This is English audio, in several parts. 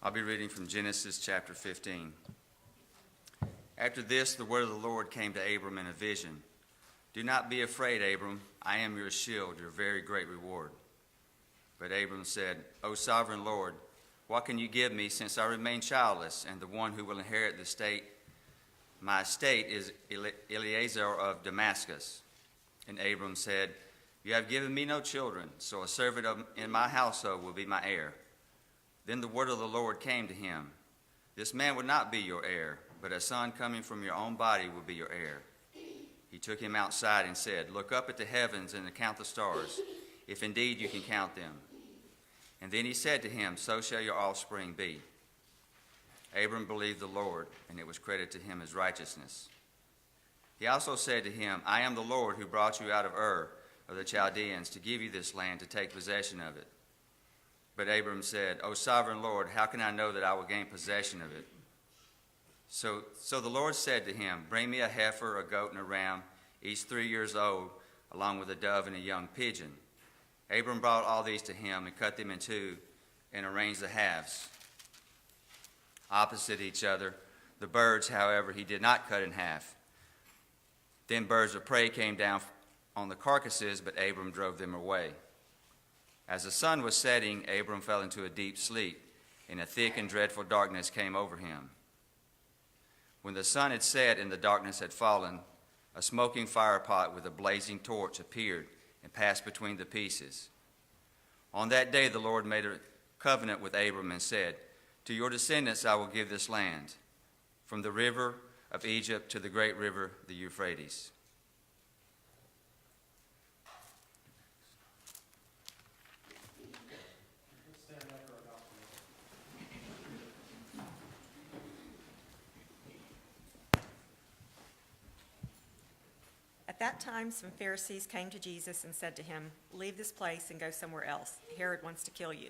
I'll be reading from Genesis chapter 15. After this, the word of the Lord came to Abram in a vision. Do not be afraid, Abram. I am your shield, your very great reward. But Abram said, O sovereign Lord, what can you give me since I remain childless, and the one who will inherit my estate is Eliezer of Damascus? And Abram said, You have given me no children, so a servant in my household will be my heir. Then the word of the Lord came to him. This man would not be your heir, but a son coming from your own body will be your heir. He took him outside and said, Look up at the heavens and count the stars, if indeed you can count them. And then he said to him, So shall your offspring be. Abram believed the Lord, and it was credited to him as righteousness. He also said to him, I am the Lord who brought you out of Ur of the Chaldeans to give you this land to take possession of it. But Abram said, O sovereign Lord, how can I know that I will gain possession of it? So the Lord said to him, Bring me a heifer, a goat, and a ram, each 3 years old, along with a dove and a young pigeon. Abram brought all these to him and cut them in two and arranged the halves opposite each other. The birds, however, he did not cut in half. Then birds of prey came down on the carcasses, but Abram drove them away. As the sun was setting, Abram fell into a deep sleep, and a thick and dreadful darkness came over him. When the sun had set and the darkness had fallen, a smoking firepot with a blazing torch appeared and passed between the pieces. On that day the Lord made a covenant with Abram and said, To your descendants I will give this land, from the river of Egypt to the great river, the Euphrates. At that time, some Pharisees came to Jesus and said to him, Leave this place and go somewhere else. Herod wants to kill you.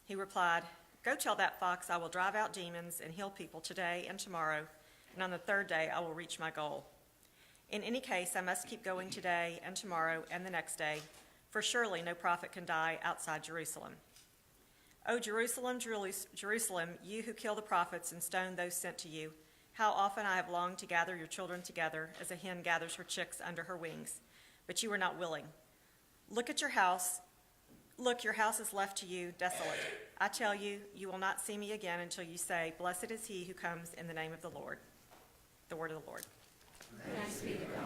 He replied, Go tell that fox I will drive out demons and heal people today and tomorrow, and on the third day I will reach my goal. In any case, I must keep going today and tomorrow and the next day, for surely no prophet can die outside Jerusalem. O Jerusalem, Jerusalem, you who kill the prophets and stone those sent to you, how often I have longed to gather your children together as a hen gathers her chicks under her wings, but you were not willing. Look at your house. Look, your house is left to you desolate. I tell you, you will not see me again until you say, Blessed is he who comes in the name of the Lord. The word of the Lord. Thanks be to God.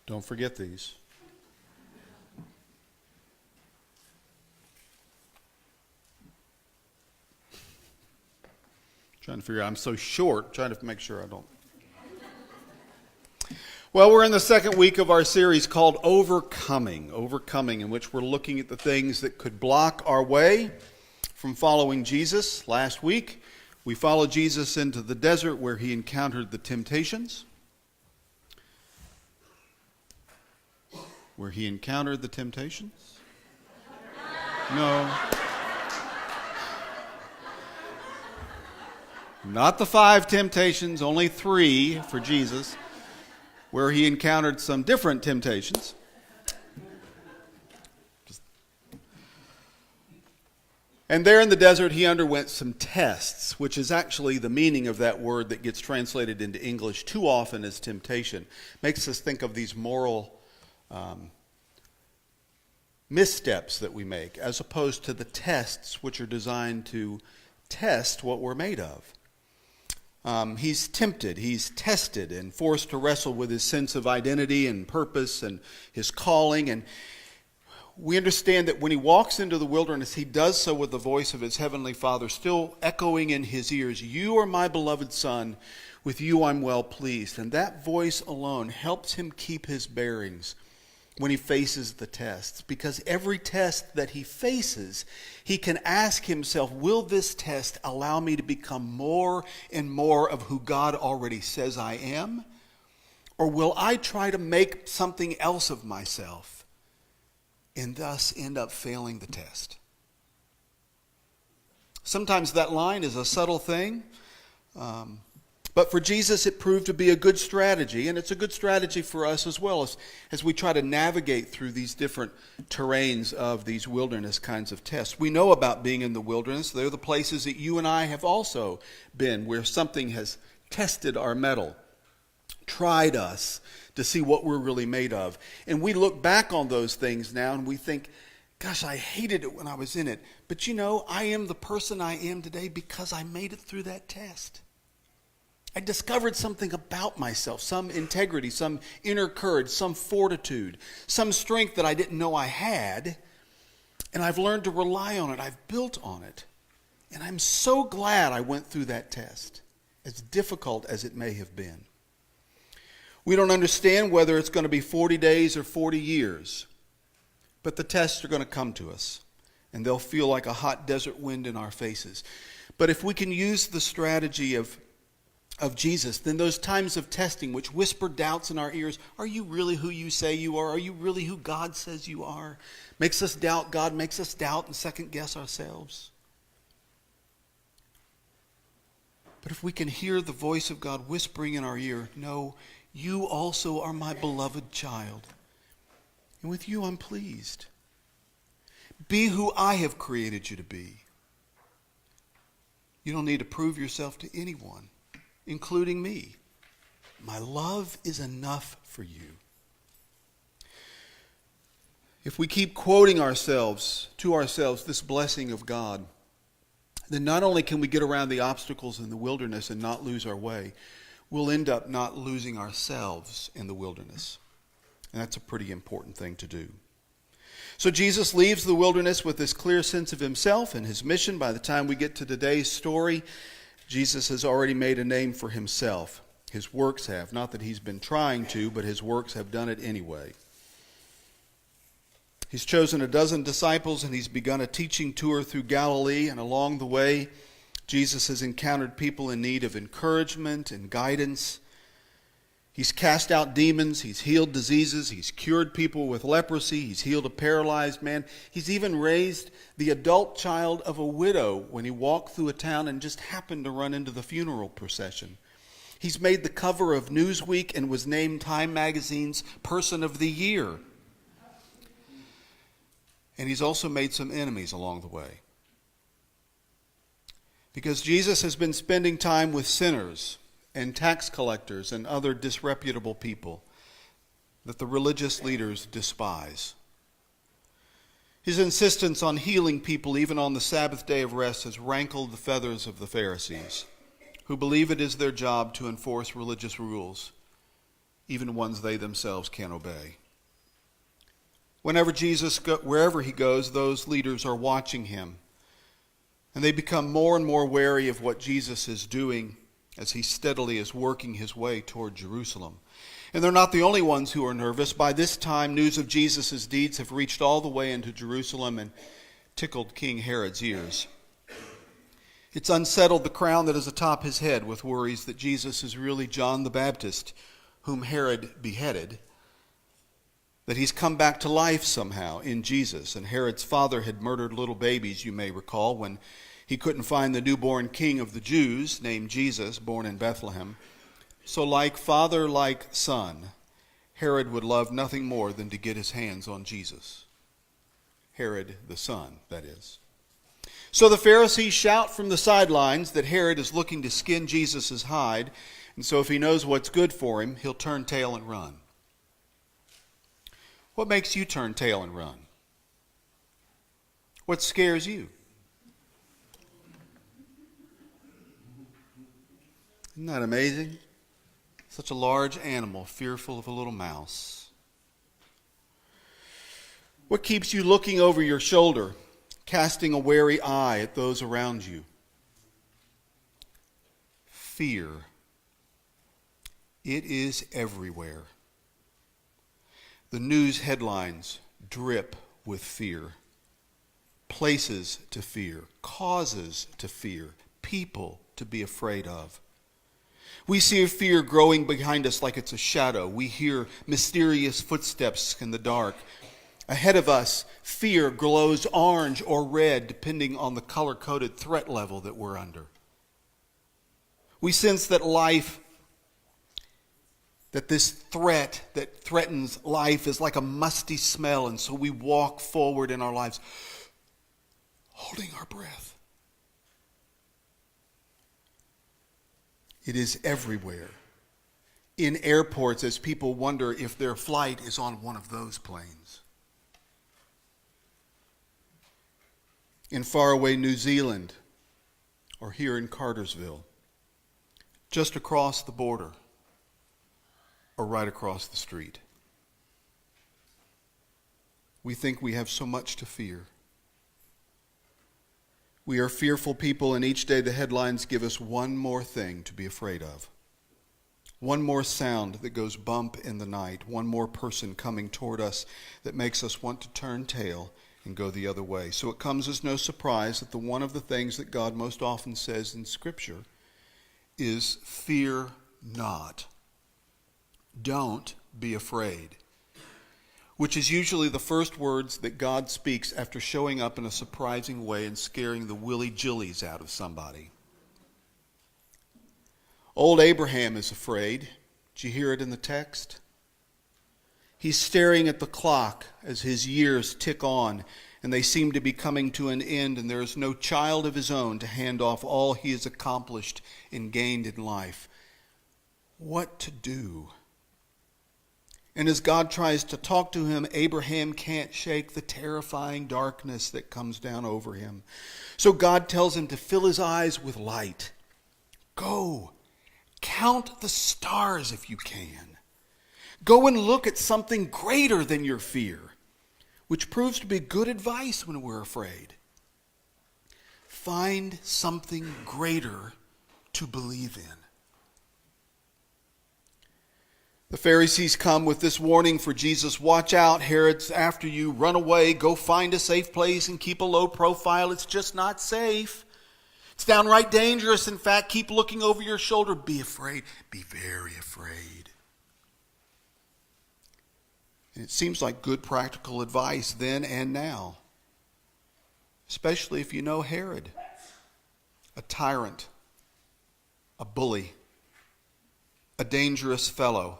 Don't forget these. Trying to figure out, I'm so short, trying to make sure I don't. Well, we're in the second week of our series called Overcoming, in which we're looking at the things that could block our way from following Jesus. Last week, we followed Jesus into the desert where he encountered the temptations. No. Not the 5 temptations, only 3 for Jesus, where he encountered some different temptations. And there in the desert, he underwent some tests, which is actually the meaning of that word that gets translated into English too often as temptation. Makes us think of these moral missteps that we make, as opposed to the tests which are designed to test what we're made of. He's tempted, he's tested, and forced to wrestle with his sense of identity and purpose and his calling. And we understand that when he walks into the wilderness, he does so with the voice of his heavenly Father still echoing in his ears, You are my beloved Son, with you I'm well pleased. And that voice alone helps him keep his bearings when he faces the tests, because every test that he faces, he can ask himself, will this test allow me to become more and more of who God already says I am? Or will I try to make something else of myself? and thus end up failing the test. Sometimes that line is a subtle thing, but for Jesus it proved to be a good strategy, and it's a good strategy for us as well as we try to navigate through these different terrains of these wilderness kinds of tests. We know about being in the wilderness. They're the places that you and I have also been, where something has tested our mettle, tried us to see what we're really made of. And we look back on those things now and we think, gosh, I hated it when I was in it. But you know, I am the person I am today because I made it through that test. I discovered something about myself, some integrity, some inner courage, some fortitude, some strength that I didn't know I had. And I've learned to rely on it. I've built on it. And I'm so glad I went through that test, as difficult as it may have been. We don't understand whether it's going to be 40 days or 40 years, but the tests are going to come to us, and they'll feel like a hot desert wind in our faces. But if we can use the strategy of Jesus, then those times of testing which whisper doubts in our ears, are you really who you say you are? Are you really who God says you are? Makes us doubt God, makes us doubt and second guess ourselves. But if we can hear the voice of God whispering in our ear, no, you also are my beloved child, and with you I'm pleased. Be who I have created you to be. You don't need to prove yourself to anyone, including me. My love is enough for you. If we keep quoting to ourselves this blessing of God, then not only can we get around the obstacles in the wilderness and not lose our way, we'll end up not losing ourselves in the wilderness. And that's a pretty important thing to do. So Jesus leaves the wilderness with this clear sense of himself and his mission. By the time we get to today's story, Jesus has already made a name for himself. His works have. Not that he's been trying to, but his works have done it anyway. He's chosen 12 disciples and he's begun a teaching tour through Galilee. And along the way, Jesus has encountered people in need of encouragement and guidance. He's cast out demons. He's healed diseases. He's cured people with leprosy. He's healed a paralyzed man. He's even raised the adult child of a widow when he walked through a town and just happened to run into the funeral procession. He's made the cover of Newsweek and was named Time Magazine's Person of the Year. And he's also made some enemies along the way. Because Jesus has been spending time with sinners and tax collectors and other disreputable people that the religious leaders despise. His insistence on healing people even on the Sabbath day of rest has rankled the feathers of the Pharisees, who believe it is their job to enforce religious rules, even ones they themselves can't obey. Whenever wherever he goes, those leaders are watching him. And they become more and more wary of what Jesus is doing as he steadily is working his way toward Jerusalem. And they're not the only ones who are nervous. By this time, news of Jesus' deeds have reached all the way into Jerusalem and tickled King Herod's ears. It's unsettled the crown that is atop his head with worries that Jesus is really John the Baptist, whom Herod beheaded, that he's come back to life somehow in Jesus. And Herod's father had murdered little babies, you may recall, when he couldn't find the newborn king of the Jews, named Jesus, born in Bethlehem. So like father, like son, Herod would love nothing more than to get his hands on Jesus. Herod the son, that is. So the Pharisees shout from the sidelines that Herod is looking to skin Jesus' hide, and so if he knows what's good for him, he'll turn tail and run. What makes you turn tail and run? What scares you? Isn't that amazing? Such a large animal, fearful of a little mouse. What keeps you looking over your shoulder, casting a wary eye at those around you? Fear. It is everywhere. The news headlines drip with fear. Places to fear, causes to fear, people to be afraid of. We see fear growing behind us like it's a shadow. We hear mysterious footsteps in the dark. Ahead of us, fear glows orange or red depending on the color-coded threat level that we're under. We sense that this threat that threatens life is like a musty smell, and so we walk forward in our lives holding our breath. It is everywhere. In airports, as people wonder if their flight is on one of those planes. In faraway New Zealand, or here in Cartersville, just across the border, or right across the street. We think we have so much to fear. We are fearful people, and each day the headlines give us one more thing to be afraid of. One more sound that goes bump in the night. One more person coming toward us that makes us want to turn tail and go the other way. So it comes as no surprise that one of the things that God most often says in Scripture is, fear not. Don't be afraid. Which is usually the first words that God speaks after showing up in a surprising way and scaring the willy-jillies out of somebody. Old Abraham is afraid. Did you hear it in the text? He's staring at the clock as his years tick on, and they seem to be coming to an end, and there is no child of his own to hand off all he has accomplished and gained in life. What to do? And as God tries to talk to him, Abraham can't shake the terrifying darkness that comes down over him. So God tells him to fill his eyes with light. Go, count the stars if you can. Go and look at something greater than your fear, which proves to be good advice when we're afraid. Find something greater to believe in. The Pharisees come with this warning for Jesus. Watch out, Herod's after you. Run away. Go find a safe place and keep a low profile. It's just not safe. It's downright dangerous. In fact, keep looking over your shoulder. Be afraid. Be very afraid. And it seems like good practical advice then and now. Especially if you know Herod. A tyrant. A bully. A dangerous fellow.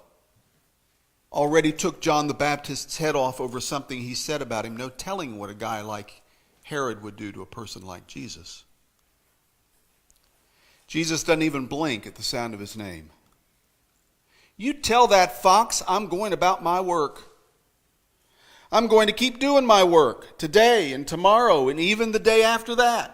Already took John the Baptist's head off over something he said about him. No telling what a guy like Herod would do to a person like Jesus. Jesus doesn't even blink at the sound of his name. You tell that fox I'm going about my work. I'm going to keep doing my work today and tomorrow and even the day after that.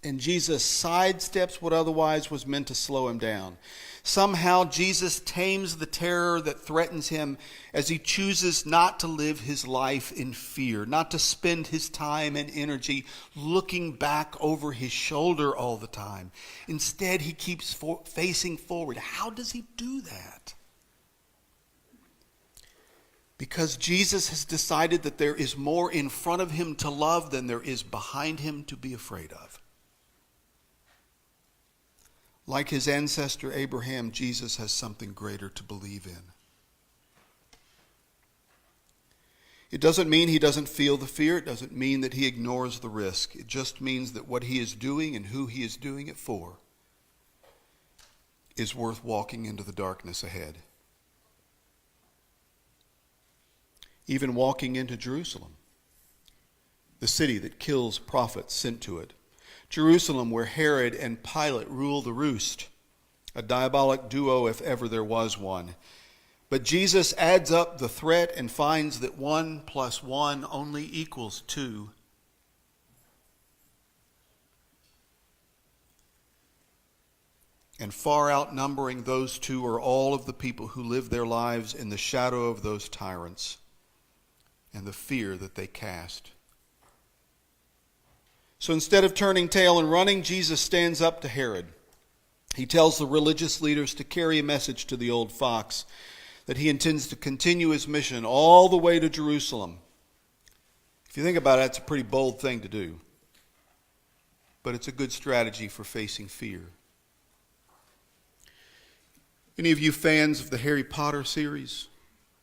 And Jesus sidesteps what otherwise was meant to slow him down. Somehow Jesus tames the terror that threatens him as he chooses not to live his life in fear, not to spend his time and energy looking back over his shoulder all the time. Instead, he keeps facing forward. How does he do that? Because Jesus has decided that there is more in front of him to love than there is behind him to be afraid of. Like his ancestor Abraham, Jesus has something greater to believe in. It doesn't mean he doesn't feel the fear. It doesn't mean that he ignores the risk. It just means that what he is doing and who he is doing it for is worth walking into the darkness ahead. Even walking into Jerusalem, the city that kills prophets sent to it. Jerusalem, where Herod and Pilate rule the roost, a diabolic duo if ever there was one. But Jesus adds up the threat and finds that 1 + 1 only equals 2. And far outnumbering those two are all of the people who live their lives in the shadow of those tyrants and the fear that they cast. So instead of turning tail and running, Jesus stands up to Herod. He tells the religious leaders to carry a message to the old fox that he intends to continue his mission all the way to Jerusalem. If you think about it, it's a pretty bold thing to do. But it's a good strategy for facing fear. Any of you fans of the Harry Potter series,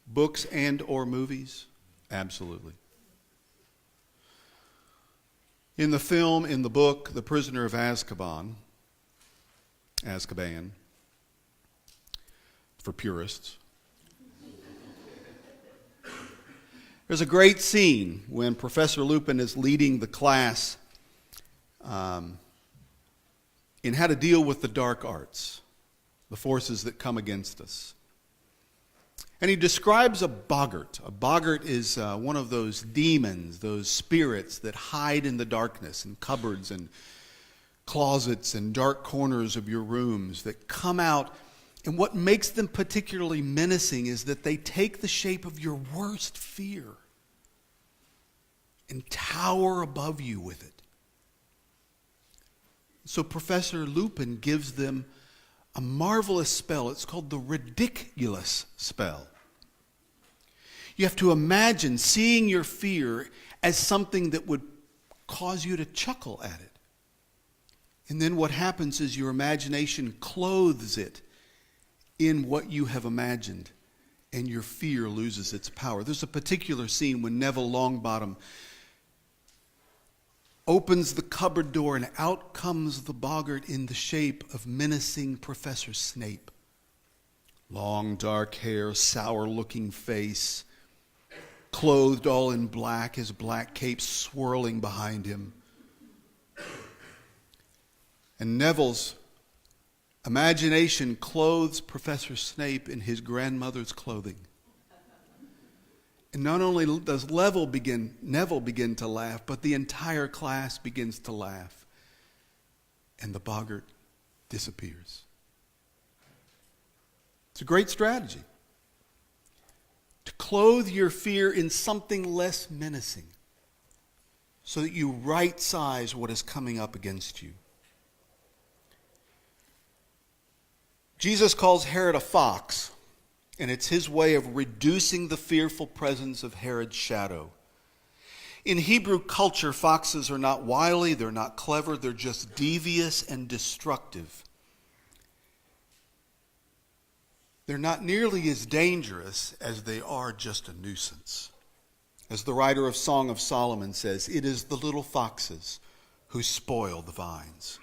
books and or movies? Absolutely. In the film, in the book, The Prisoner of Azkaban, for purists, there's a great scene when Professor Lupin is leading the class in how to deal with the dark arts, the forces that come against us. And he describes a boggart. A boggart is one of those demons, those spirits that hide in the darkness, in cupboards and closets and dark corners of your rooms, that come out. And what makes them particularly menacing is that they take the shape of your worst fear and tower above you with it. So Professor Lupin gives them a marvelous spell. It's called the ridiculous spell. You have to imagine seeing your fear as something that would cause you to chuckle at it. And then what happens is your imagination clothes it in what you have imagined, and your fear loses its power. There's a particular scene when Neville Longbottom opens the cupboard door, and out comes the boggart in the shape of menacing Professor Snape. Long dark hair, sour-looking face, clothed all in black, his black cape swirling behind him. And Neville's imagination clothes Professor Snape in his grandmother's clothing. And not only does Neville begin to laugh, but the entire class begins to laugh. And the boggart disappears. It's a great strategy to clothe your fear in something less menacing so that you right-size what is coming up against you. Jesus calls Herod a fox, and it's his way of reducing the fearful presence of Herod's shadow. In Hebrew culture, foxes are not wily, they're not clever, they're just devious and destructive. They're not nearly as dangerous as they are just a nuisance. As the writer of Song of Solomon says, it is the little foxes who spoil the vines.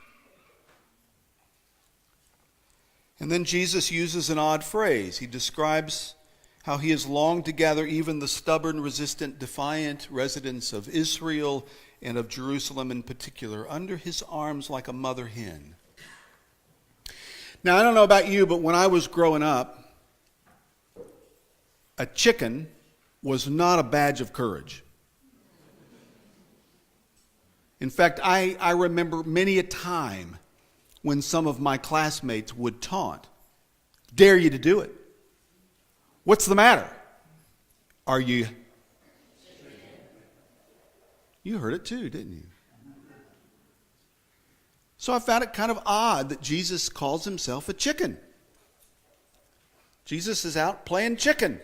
And then Jesus uses an odd phrase. He describes how he has longed to gather even the stubborn, resistant, defiant residents of Israel and of Jerusalem in particular under his arms like a mother hen. Now, I don't know about you, but when I was growing up, a chicken was not a badge of courage. In fact, I remember many a time when some of my classmates would taunt, "Dare you to do it. What's the matter? Are you?" You heard it too, didn't you? So I found it kind of odd that Jesus calls himself a chicken. Jesus is out playing chicken.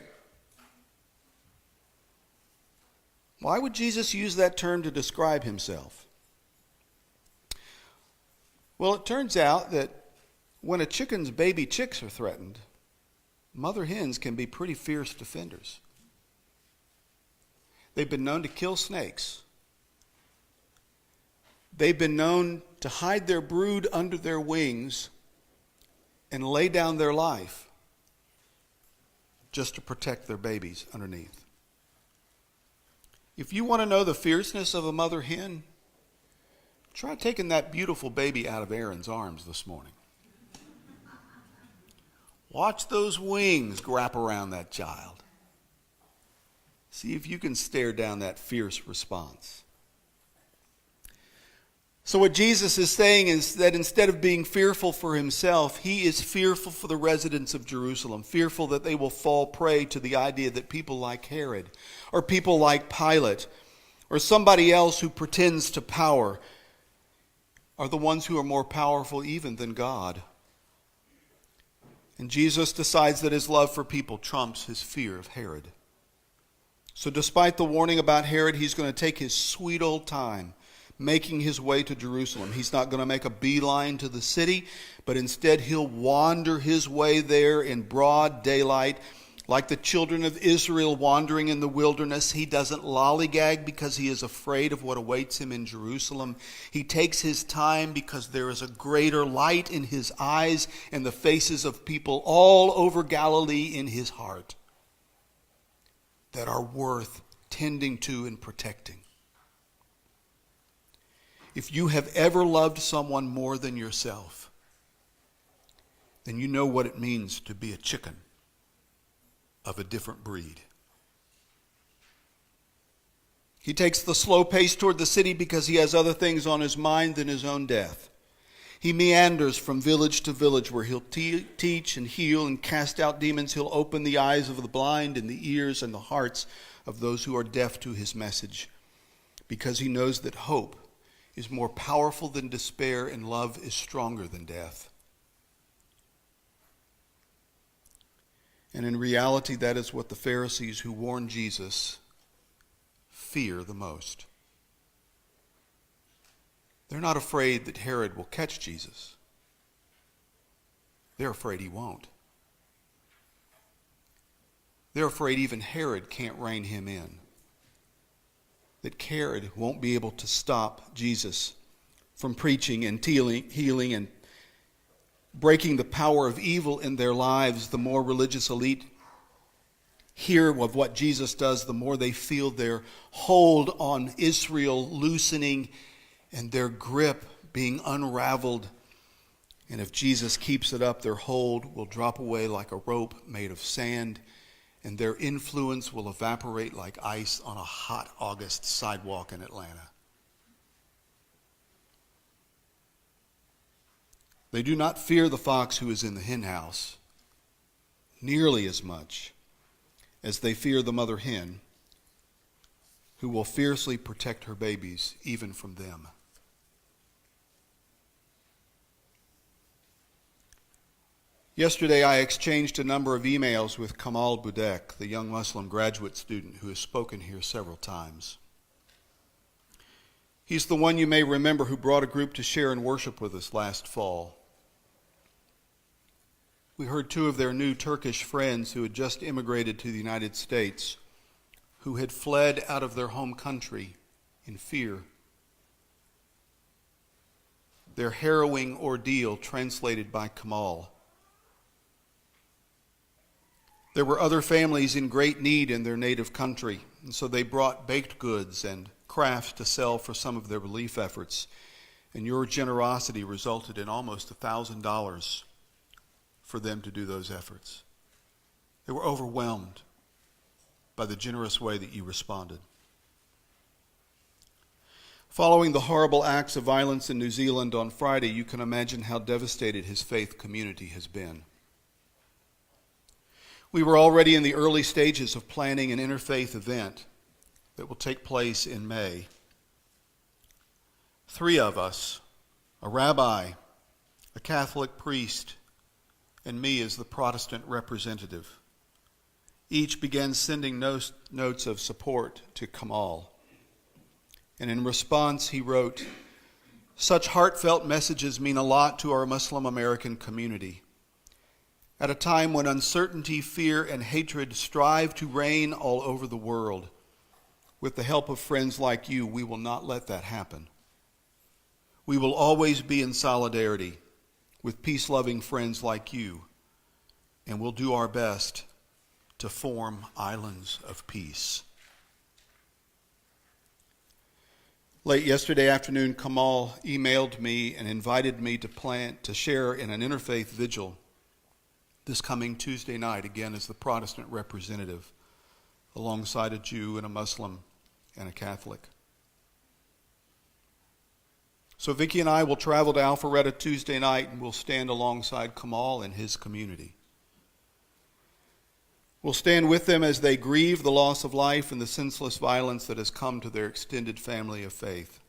Why would Jesus use that term to describe himself? Well, it turns out that when a chicken's baby chicks are threatened, mother hens can be pretty fierce defenders. They've been known to kill snakes. They've been known to hide their brood under their wings and lay down their life just to protect their babies underneath. If you want to know the fierceness of a mother hen, try taking that beautiful baby out of Aaron's arms this morning. Watch those wings wrap around that child. See if you can stare down that fierce response. So what Jesus is saying is that instead of being fearful for himself, he is fearful for the residents of Jerusalem, fearful that they will fall prey to the idea that people like Herod, or people like Pilate, or somebody else who pretends to power, are the ones who are more powerful even than God. And Jesus decides that his love for people trumps his fear of Herod. So despite the warning about Herod, he's going to take his sweet old time making his way to Jerusalem. He's not going to make a beeline to the city, but instead he'll wander his way there in broad daylight Like the children of Israel wandering in the wilderness, he doesn't lollygag because he is afraid of what awaits him in Jerusalem. He takes his time because there is a greater light in his eyes and the faces of people all over Galilee in his heart that are worth tending to and protecting. If you have ever loved someone more than yourself, then you know what it means to be a chicken of a different breed. He takes the slow pace toward the city because he has other things on his mind than his own death. He meanders from village to village where he'll teach and heal and cast out demons. He'll open the eyes of the blind and the ears and the hearts of those who are deaf to his message, because he knows that hope is more powerful than despair and love is stronger than death. And in reality, that is what the Pharisees who warned Jesus fear the most. They're not afraid that Herod will catch Jesus. They're afraid he won't. They're afraid even Herod can't rein him in. That Herod won't be able to stop Jesus from preaching and healing and breaking the power of evil in their lives. The more religious elite hear of what Jesus does, the more they feel their hold on Israel loosening and their grip being unraveled. And if Jesus keeps it up, their hold will drop away like a rope made of sand, and their influence will evaporate like ice on a hot August sidewalk in Atlanta. They do not fear the fox who is in the henhouse nearly as much as they fear the mother hen, who will fiercely protect her babies even from them. Yesterday, I exchanged a number of emails with Kamal Budek, the young Muslim graduate student who has spoken here several times. He's the one you may remember who brought a group to share and worship with us last fall. We heard two of their new Turkish friends who had just immigrated to the United States, who had fled out of their home country in fear. Their harrowing ordeal translated by Kamal. There were other families in great need in their native country, and so they brought baked goods and crafts to sell for some of their relief efforts. And your generosity resulted in almost $1,000 for them to do those efforts. They were overwhelmed by the generous way that you responded. Following the horrible acts of violence in New Zealand on Friday, you can imagine how devastated his faith community has been. We were already in the early stages of planning an interfaith event that will take place in May. 3 of us, a rabbi, a Catholic priest, and me as the Protestant representative, each began sending notes of support to Kamal. And in response, he wrote, "Such heartfelt messages mean a lot to our Muslim American community. At a time when uncertainty, fear, and hatred strive to reign all over the world, with the help of friends like you, we will not let that happen. We will always be in solidarity with peace-loving friends like you, and we'll do our best to form islands of peace." Late yesterday afternoon, Kamal emailed me and invited me to share in an interfaith vigil this coming Tuesday night, again as the Protestant representative, alongside a Jew and a Muslim and a Catholic. So Vicki and I will travel to Alpharetta Tuesday night, and we'll stand alongside Kamal and his community. We'll stand with them as they grieve the loss of life and the senseless violence that has come to their extended family of faith.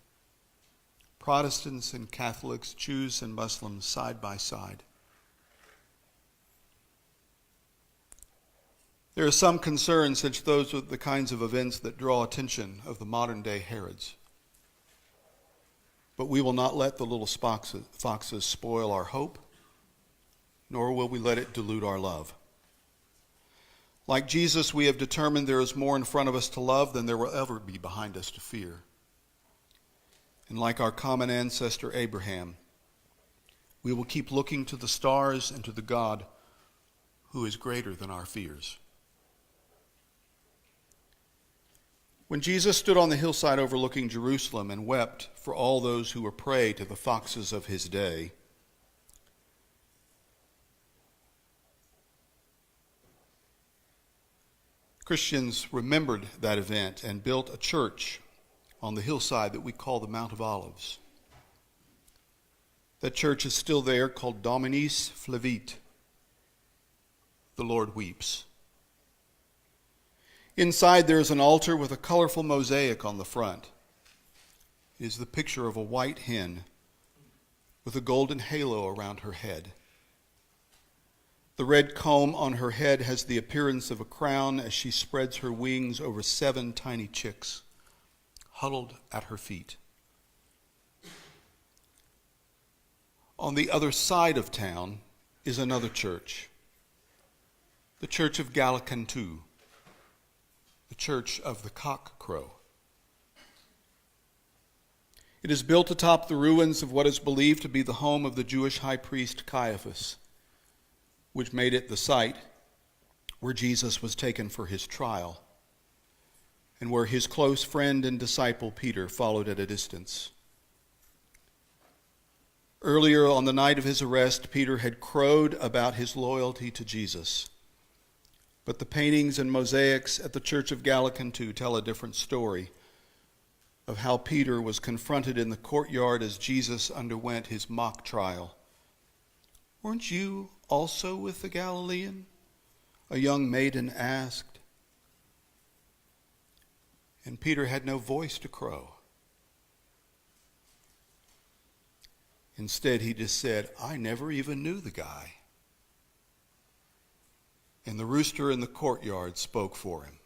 Protestants and Catholics, Jews and Muslims, side by side. There is some concern, since those are the kinds of events that draw attention of the modern-day Herods. But we will not let the little foxes spoil our hope, nor will we let it dilute our love. Like Jesus, we have determined there is more in front of us to love than there will ever be behind us to fear. And like our common ancestor Abraham, we will keep looking to the stars and to the God who is greater than our fears. When Jesus stood on the hillside overlooking Jerusalem and wept for all those who were prey to the foxes of his day, Christians remembered that event and built a church on the hillside that we call the Mount of Olives. That church is still there, called Dominis Flevit. The Lord weeps. Inside there is an altar with a colorful mosaic on the front. It is the picture of a white hen with a golden halo around her head. The red comb on her head has the appearance of a crown as she spreads her wings over 7 tiny chicks, huddled at her feet. On the other side of town is another church, the Church of Gallicantu, the Church of the Cock Crow. It is built atop the ruins of what is believed to be the home of the Jewish high priest Caiaphas, which made it the site where Jesus was taken for his trial, and where his close friend and disciple Peter followed at a distance. Earlier on the night of his arrest, Peter had crowed about his loyalty to Jesus. But the paintings and mosaics at the Church of Gallicantu tell a different story of how Peter was confronted in the courtyard as Jesus underwent his mock trial. "Weren't you also with the Galilean?" a young maiden asked. And Peter had no voice to crow. Instead, he just said, "I never even knew the guy." And the rooster in the courtyard spoke for him.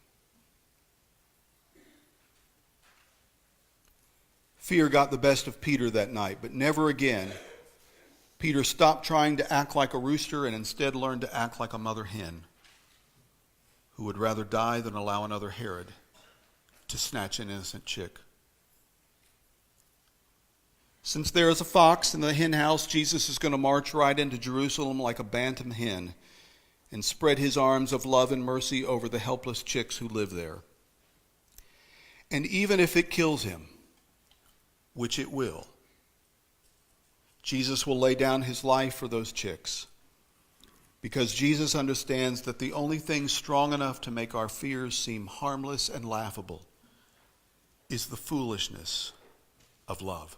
Fear got the best of Peter that night, but never again. Peter stopped trying to act like a rooster and instead learned to act like a mother hen who would rather die than allow another Herod to snatch an innocent chick. Since there is a fox in the hen house, Jesus is going to march right into Jerusalem like a bantam hen and spread his arms of love and mercy over the helpless chicks who live there. And even if it kills him, which it will, Jesus will lay down his life for those chicks, because Jesus understands that the only thing strong enough to make our fears seem harmless and laughable is the foolishness of love.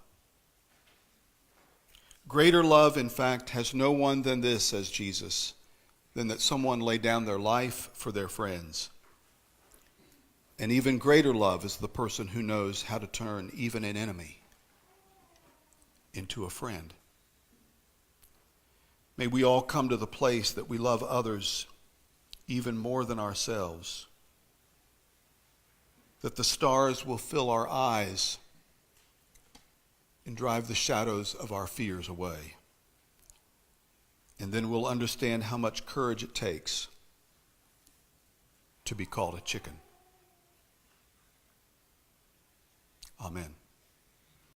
Greater love, in fact, has no one than this, says Jesus, than that someone lay down their life for their friends. And even greater love is the person who knows how to turn even an enemy into a friend. May we all come to the place that we love others even more than ourselves, that the stars will fill our eyes and drive the shadows of our fears away. And then we'll understand how much courage it takes to be called a chicken. Amen.